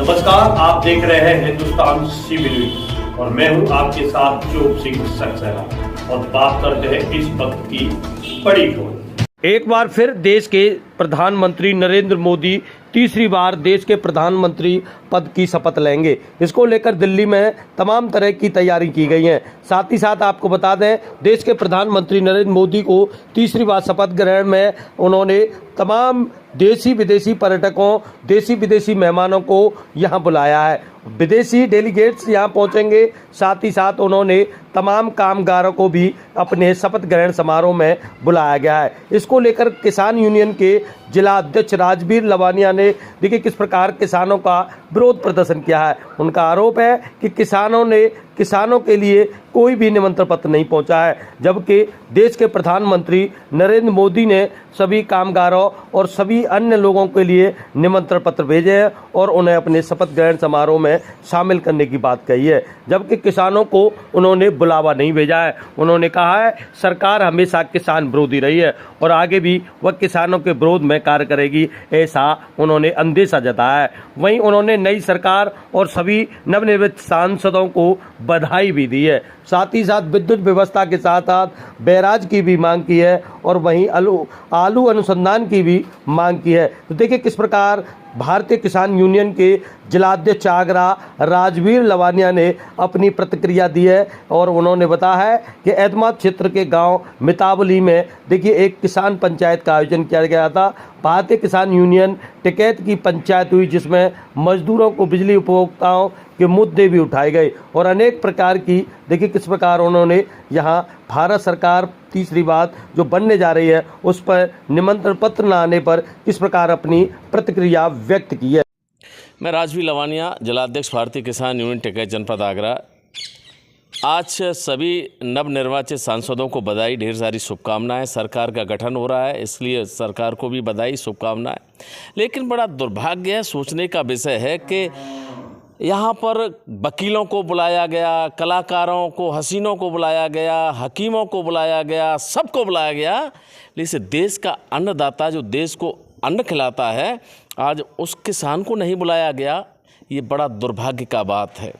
नमस्कार, आप देख रहे हैं हिंदुस्तान सीबी न्यूज और मैं हूं आपके साथ चोप सिंह सक्सेना और बात करते हैं इस वक्त की बड़ी खबर। एक बार फिर देश के प्रधानमंत्री नरेंद्र मोदी तीसरी बार देश के प्रधानमंत्री पद की शपथ लेंगे। इसको लेकर दिल्ली में तमाम तरह की तैयारी की गई है। साथ ही साथ आपको बता दें, देश के प्रधानमंत्री नरेंद्र मोदी को तीसरी बार शपथ ग्रहण में उन्होंने तमाम देशी विदेशी पर्यटकों, देशी विदेशी मेहमानों को यहाँ बुलाया है। विदेशी डेलीगेट्स यहाँ पहुँचेंगे। साथ ही साथ उन्होंने तमाम कामगारों को भी अपने शपथ ग्रहण समारोह में बुलाया गया है। इसको लेकर किसान यूनियन के जिला अध्यक्ष राजवीर लवानिया ने देखिए किस प्रकार किसानों का विरोध प्रदर्शन किया है। उनका आरोप है कि किसानों के लिए कोई भी निमंत्रण पत्र नहीं पहुंचा है, जबकि देश के प्रधानमंत्री नरेंद्र मोदी ने सभी कामगारों और सभी अन्य लोगों के लिए निमंत्रण पत्र भेजे हैं और उन्हें अपने शपथ ग्रहण समारोह में शामिल करने की बात कही है, जबकि किसानों को उन्होंने बुलावा नहीं भेजा है। उन्होंने कहा है सरकार हमेशा किसान विरोधी रही है और आगे भी वह किसानों के विरोध में कार्य करेगी, ऐसा उन्होंने अंदेशा जताया है। वहीं उन्होंने नई सरकार और सभी नवनिर्वाचित सांसदों को बधाई भी दी है। साथ ही साथ विद्युत व्यवस्था के साथ साथ बैराज की भी मांग की है और वहीं आलू अनुसंधान की भी मांग की है। तो देखिए किस प्रकार भारतीय किसान यूनियन के जिलाध्यक्ष आगरा राजवीर लवानिया ने अपनी प्रतिक्रिया दी है और उन्होंने बताया है कि एतमाद क्षेत्र के गांव मितावली में देखिए एक किसान पंचायत का आयोजन किया गया था। भारतीय किसान यूनियन टिकैत की पंचायत हुई, जिसमें मजदूरों को बिजली उपभोक्ताओं के मुद्दे भी उठाए गए और अनेक प्रकार की देखिए किस प्रकार उन्होंने यहाँ भारत सरकार तीसरी बात जो बनने जा रही है उस पर निमंत्रण पत्र न आने पर किस प्रकार अपनी प्रतिक्रिया व्यक्त की है। मैं राजवीर लवानिया, जिलाध्यक्ष भारतीय किसान यूनियन टिकैत जनपद आगरा। आज सभी नवनिर्वाचित सांसदों को बधाई, ढेर सारी शुभकामनाएं। सरकार का गठन हो रहा है, इसलिए सरकार को भी बधाई, शुभकामनाएं। लेकिन बड़ा दुर्भाग्य है, सोचने का विषय है कि यहाँ पर वकीलों को बुलाया गया, कलाकारों को, हसीनों को बुलाया गया, हकीमों को बुलाया गया, सबको बुलाया गया, लेकिन देश का अन्नदाता जो देश को अन्न खिलाता है, आज उस किसान को नहीं बुलाया गया। ये बड़ा दुर्भाग्य का बात है।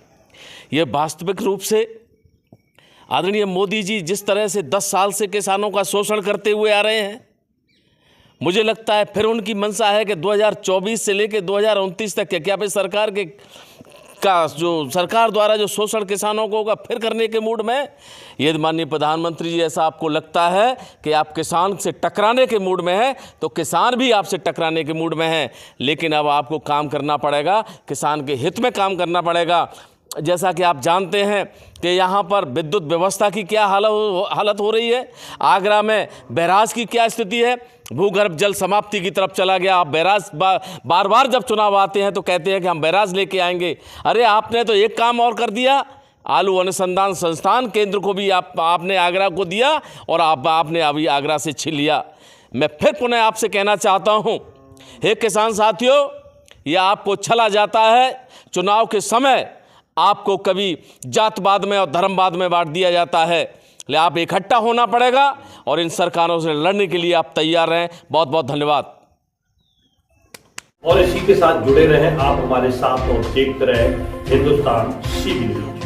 ये वास्तविक रूप से आदरणीय मोदी जी जिस तरह से 10 साल से किसानों का शोषण करते हुए आ रहे हैं, मुझे लगता है फिर उनकी मंशा है कि 2024 से लेकर 2029 तक क्या फिर सरकार द्वारा जो शोषण किसानों को होगा फिर करने के मूड में। यदि माननीय प्रधानमंत्री जी ऐसा आपको लगता है कि आप किसान से टकराने के मूड में हैं, तो किसान भी आपसे टकराने के मूड में हैं। लेकिन अब आपको काम करना पड़ेगा, किसान के हित में काम करना पड़ेगा। जैसा कि आप जानते हैं कि यहाँ पर विद्युत व्यवस्था की क्या हालत हो रही है, आगरा में बैराज की क्या स्थिति है, भूगर्भ जल समाप्ति की तरफ चला गया। आप बैराज बार बार जब चुनाव आते हैं तो कहते हैं कि हम बैराज लेके आएंगे। अरे आपने तो एक काम और कर दिया, आलू अनुसंधान संस्थान केंद्र को भी आपने आगरा को दिया और आपने अभी आगरा से छीन लिया। मैं फिर पुनः आपसे कहना चाहता हूँ, हे किसान साथियों, यह आपको छला जाता है। चुनाव के समय आपको कभी जातवाद में और धर्मवाद में बांट दिया जाता है, ले आप इकट्ठा होना पड़ेगा और इन सरकारों से लड़ने के लिए आप तैयार रहें। बहुत बहुत धन्यवाद। और इसी के साथ जुड़े रहें आप हमारे साथ और देखते रहें हिंदुस्तान सीबी न्यूज।